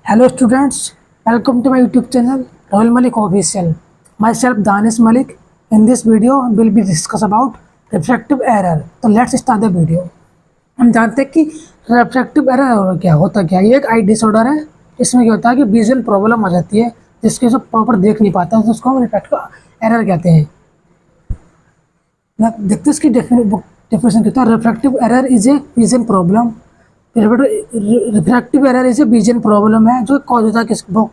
Hello students, welcome to my YouTube channel Royal Malik Official. Myself Danish Malik. In this video will be discuss about refractive error. तो let's start the video. हम जानते हैं कि refractive error क्या होता क्या है। ये एक आई डिसऑर्डर है। इसमें क्या होता है कि विजुअल प्रॉब्लम आ जाती है जिसके जो प्रॉपर देख नहीं पाता है तो उसको हम रिफ्रैक्टिव एरर कहते हैं। देखते हैं इसकी डेफिनेशन क्या होता है। Refractive error is a vision problem. Refractive error is a vision problem है जो कॉज होता है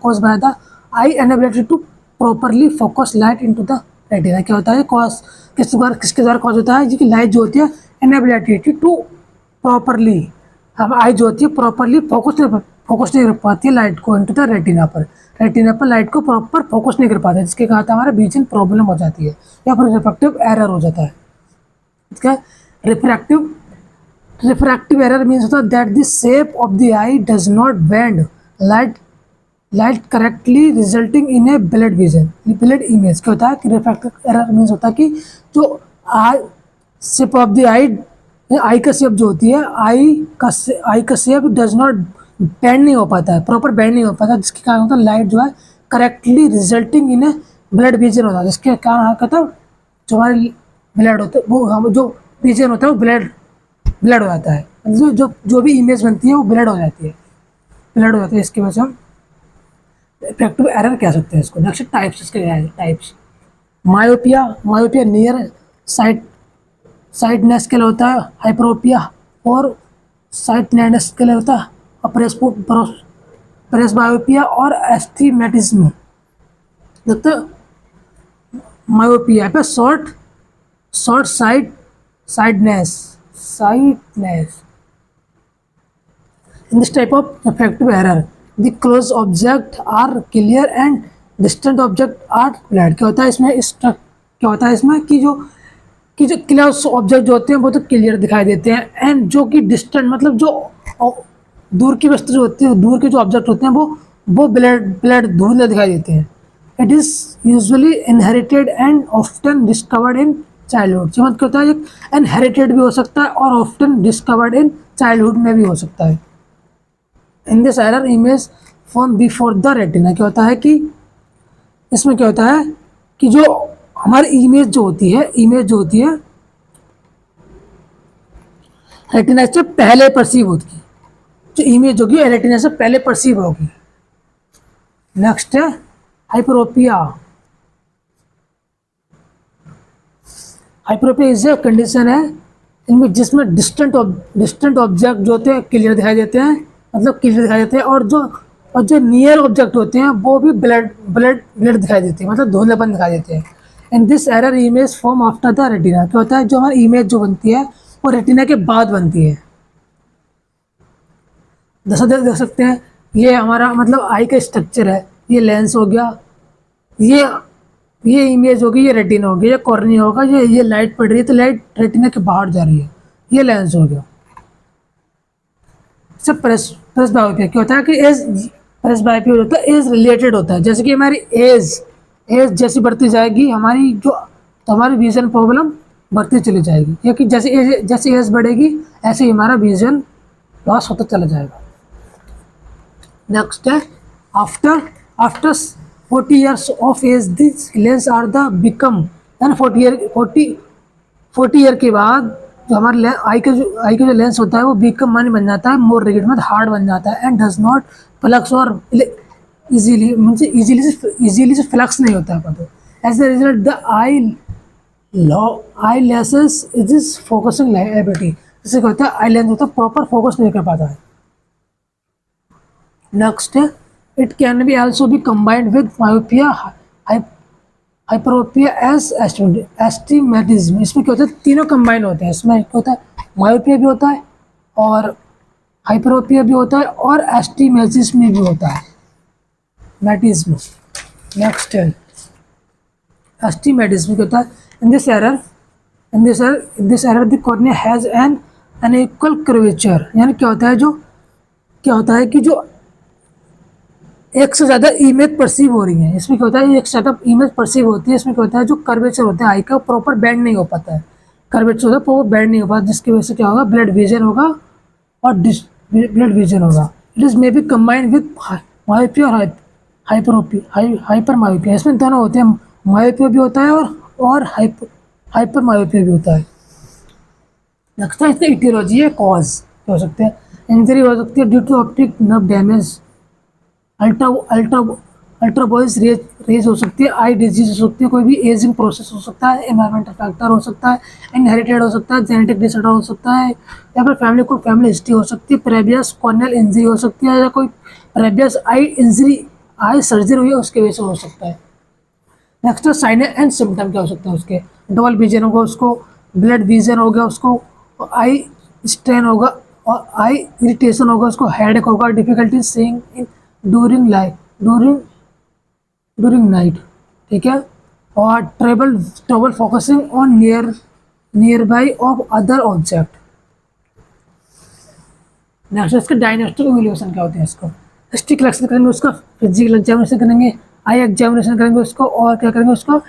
कॉज बनाया था eye inability to properly focus light into the retina. क्या होता है कॉज किसके द्वारा कॉज होता है जिसकी लाइट जो होती है इनएबिलिटी टू प्रॉपरली हम आई जो होती है प्रॉपरली फोकस नहीं कर पाती है लाइट को इनटू द रेटिना पर लाइट को प्रॉपर फोकस नहीं कर पाते जिसके कारण हमारा विजन प्रॉब्लम हो जाती है या फिर रिफ्रैक्टिव एरर हो जाता है। ठीक है, refractive error means होता है that the shape of the eye does not bend light correctly resulting in a blurred image। क्या होता है कि refractive error means होता है कि जो shape of the eye का शेप जो होती है आई का शेप डज नॉट बेंड नहीं हो पाता है प्रॉपर बेंड नहीं हो पाता जिसके कारण होता है लाइट जो है correctly resulting in A blood vision होता है जिसके कारण कहता है जो हमारे ब्लड होता है वो जो विजन होता है वो ब्लड हो जाता है जो भी इमेज बनती है वो ब्लड हो जाती है इसकी वजह से हम रिफ्रैक्टिव एरर कह सकते हैं इसको। नेक्स्ट टाइप्स इसके टाइप्स मायोपिया नियर साइडनेस के लिए होता है, हाइपरोपिया और साइडनेस के लिए होता है, प्रेसबायोपिया और एस्टिमेटिज्म। देखते मायोपिया पे short sightedness in this type of refractive error the close object are clear and distant object are blurred। क्या होता है इसमें कि जो क्लोज ऑब्जेक्ट जो होते हैं वो तो क्लियर दिखाई देते हैं एंड जो कि डिस्टेंट मतलब जो दूर की वस्तु जो होती है दूर के जो ऑब्जेक्ट होते हैं वो ब्लड धुंधले दिखाई देते हैं। It is usually inherited and often discovered in childhood. समझ क्या होता है एक इनहेरिटेड भी हो सकता है और ऑफ्टन डिस्कवर्ड इन चाइल्डहुड में भी हो सकता है। In this error image form before the retina. क्या होता है कि इसमें क्या होता है कि जो हमारी इमेज जो होती है रेटिना से पहले परसीव होती है। जो इमेज होगी रेटिना से पहले परसीव होगी। नेक्स्ट है हाइपरोपिया इज ए कंडीशन है इनमें जिसमें डिस्टेंट ऑब्जेक्ट जो होते हैं क्लियर दिखाई देते हैं और जो नियर ऑब्जेक्ट होते हैं वो भी ब्लड दिखाई देते हैं मतलब धुंधलेपन दिखाई देते हैं। In this error image form after the retina. क्या होता है जो हमारी इमेज जो बनती है वो रेटिना के बाद बनती है। जैसा देख सकते हैं ये हमारा मतलब आई का स्ट्रक्चर है, ये लेंस हो गया, ये इमेज होगी, ये रेटिना होगी, ये कॉर्निया होगा, ये लाइट पड़ रही है तो लाइट रेटिना के बाहर जा रही है, ये लेंस हो गया। सब प्रेसबायोपिया क्या होता है कि प्रेसबायोपिया होता है एज रिलेटेड होता है। जैसे कि हमारी एज जैसी बढ़ती जाएगी हमारी विजन प्रॉब्लम बढ़ती चली जाएगी क्योंकि जैसे एज बढ़ेगी ऐसे ही हमारा विजन लॉस होता चला जाएगा। नेक्स्ट है after 40 years of age these lens are the become यानी 40 ईयर के बाद जो हमारे आई का जो लेंस होता है वो बिकम मानी बन जाता है मोर रिजिड मतलब हार्ड बन जाता है एंड डज नॉट फ्लक्स और इजीली से फ्लक्स नहीं होता है पता। As a result the eye lenses is focusing ability जिससे क्या होता है आई लेंस होता है प्रॉपर फोकस नहीं कर पाता है। नेक्स्ट है it can be also be combined with myopia hyperopia as astigmatism। इसमें क्या होता है तीनों कंबाइन होते हैं। इसमें क्या होता है मायोपिया भी होता है और हाइपरोपिया भी होता है और एस्टिमेटिज्म भी होता है मैटिज्म। नेक्स्ट है एस्टिमेटिज्म क्या होता है in this error the cornea has an unequal curvature. यानी क्या होता है कि जो एक से ज़्यादा इमेज परसीव हो रही है। इसमें क्या होता है एक से ज़्यादा इमेज परसीव होती है। इसमें क्या होता है जो कर्वेचर होता है आई का प्रॉपर बेंड नहीं हो पाता है, कर्वेचर होता है प्रॉपर बेंड नहीं हो पाता जिसकी वजह से क्या होगा ब्लड विजन होगा और ब्लड विजन होगा। It is may be combined with myopia और हाइपर मायोपिया, इसमें दोनों होते हैं, मायोपिया भी होता है और हाइपर मायोपिया भी होता है। नेक्स्ट है इसमें इटियोलॉजी है, कॉज हो सकते हैं, इंजरी हो सकती है due to optic nerve damage, ultra ultra ultra voice rays हो सकती है, आई डिजीज हो सकती है, कोई भी एजिंग प्रोसेस हो सकता है, एनवायरमेंटल फैक्टर हो सकता है, इनहेरिटेड हो सकता है, जेनेटिक डिसऑर्डर हो सकता है, या फिर फैमिली हिस्ट्री हो सकती है, प्रेवियस कॉर्नियल इंजरी हो सकती है, या कोई प्रेवियस आई सर्जरी हुई है उसके वजह से हो सकता है। नेक्स्ट है साइन एंड सिम्टम, क्या हो सकता है उसके, डबल विजन होगा उसको, ब्लड विजन हो गया उसको, आई स्ट्रेन होगा और आई इरिटेशन होगा उसको, हेडेक होगा, difficulty seeing in during night, ठीक है, और trouble focusing on near by of other object. Next इसका डायग्नोस्टिक इवैल्यूएशन क्या होते हैं, इसको हिस्ट्री कलेक्शन करेंगे, उसका फिजिकल एग्जामिनेशन करेंगे, आई एग्जामिनेशन करेंगे उसको, और क्या करेंगे उसको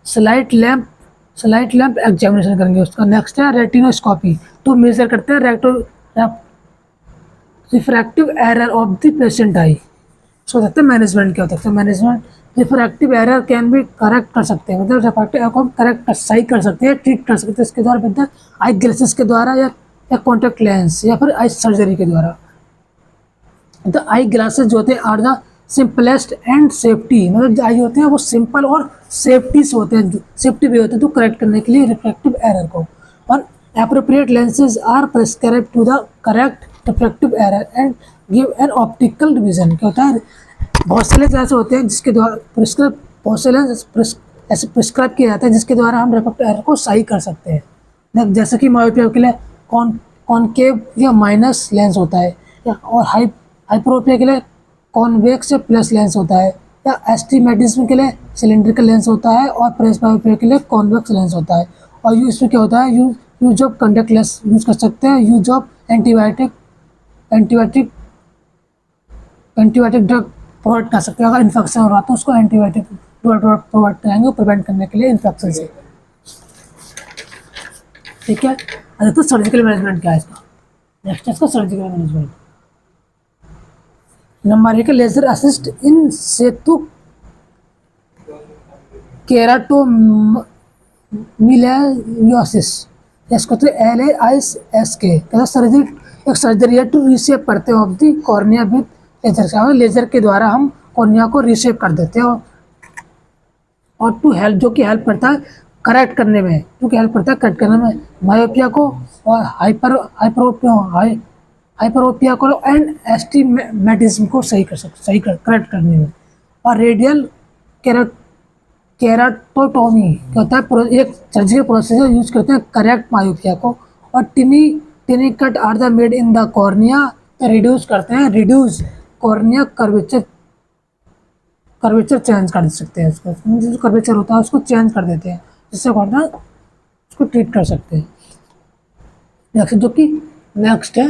स्लाइट लैम्प एग्जामिनेशन करेंगे उसका। नेक्स्ट है रेटिनोस्कोपी, तो मेजर करते हैं refractive error of the patient eye. सो सकते हैं मैनेजमेंट क्या होता है, मैनेजमेंट रिफ्रैक्टिव एरर कैन भी करेक्ट कर सकते हैं, मतलब रिफ्रैक्टिव एरर को करेक्ट सही कर सकते हैं, ट्रीट कर सकते हैं इसके द्वारा, मतलब आई ग्लासेस के द्वारा या कॉन्टेक्ट लेंस या फिर आई सर्जरी के द्वारा। द आई ग्लासेस जो होते हैं are the simplest and safety, मतलब जो आई होते हैं वो सिंपल और सेफ्टी से होते हैं, सेफ्टी भी होते हैं तो करेक्ट करने के लिए रिफ्रैक्टिव एरर को। और appropriate lenses are prescribe to the correct refractive error and give an optical vision. क्या होता है, बहुत से लेंस ऐसे होते हैं जिसके द्वारा बहुत से लेंस ऐसे प्रिस्क्राइब किया जाता है जिसके द्वारा हम रिफ्रैक्टिव एरर को सही कर सकते हैं। जैसे कि मायोपिया के लिए कॉनकेव या माइनस लेंस होता है, या और हाइपरोपिया के लिए कॉन्वेक्स या प्लस लेंस होता है, या एस्टिमेटिज्म के लिए सिलेंड्रिकल लेंस होता है, और प्रेसबायोपिया के लिए कॉन्वेक्स लेंस होता है। और इसमें क्या होता है, use of contact lens use कर सकते हैं, use of antibiotic drug provide कर सकते हैं, अगर इन्फेक्शन हो रहा तो उसको एंटीबायोटिक ड्रग प्रोवाइड कराएंगे प्रिवेंट करने के लिए इन्फेक्शन से, ठीक है। अच्छा तो सर्जिकल मैनेजमेंट क्या है इसका, नेक्स्ट है इसका surgical management. Number 1 laser assisted in situ keratomileusis, इसको तो LAISK सर्जरी, एक सर्जरी है टू रीशेप करते हैं of the cornea with laser, laser के द्वारा हम कॉर्निया को रीशेप कर देते हैं, और टू हेल्प, जो कि हेल्प करता है करेक्ट करने में, मायोपिया को और हाइपरोपिया को एंड एस्टिमेटिज्म को करेक्ट करने में। और रेडियल केराटोटोमी क्या होता है, एक सर्जिकल प्रोसेस यूज करते हैं करेक्ट मायोपिया को। और tiny cut are the made in the cornea, reduce cornea curvature change कर सकते हैं उसको, जो कर्वेचर होता है उसको चेंज कर देते हैं, जिससे कॉर्निया उसको ट्रीट कर सकते हैं। नेक्स्ट है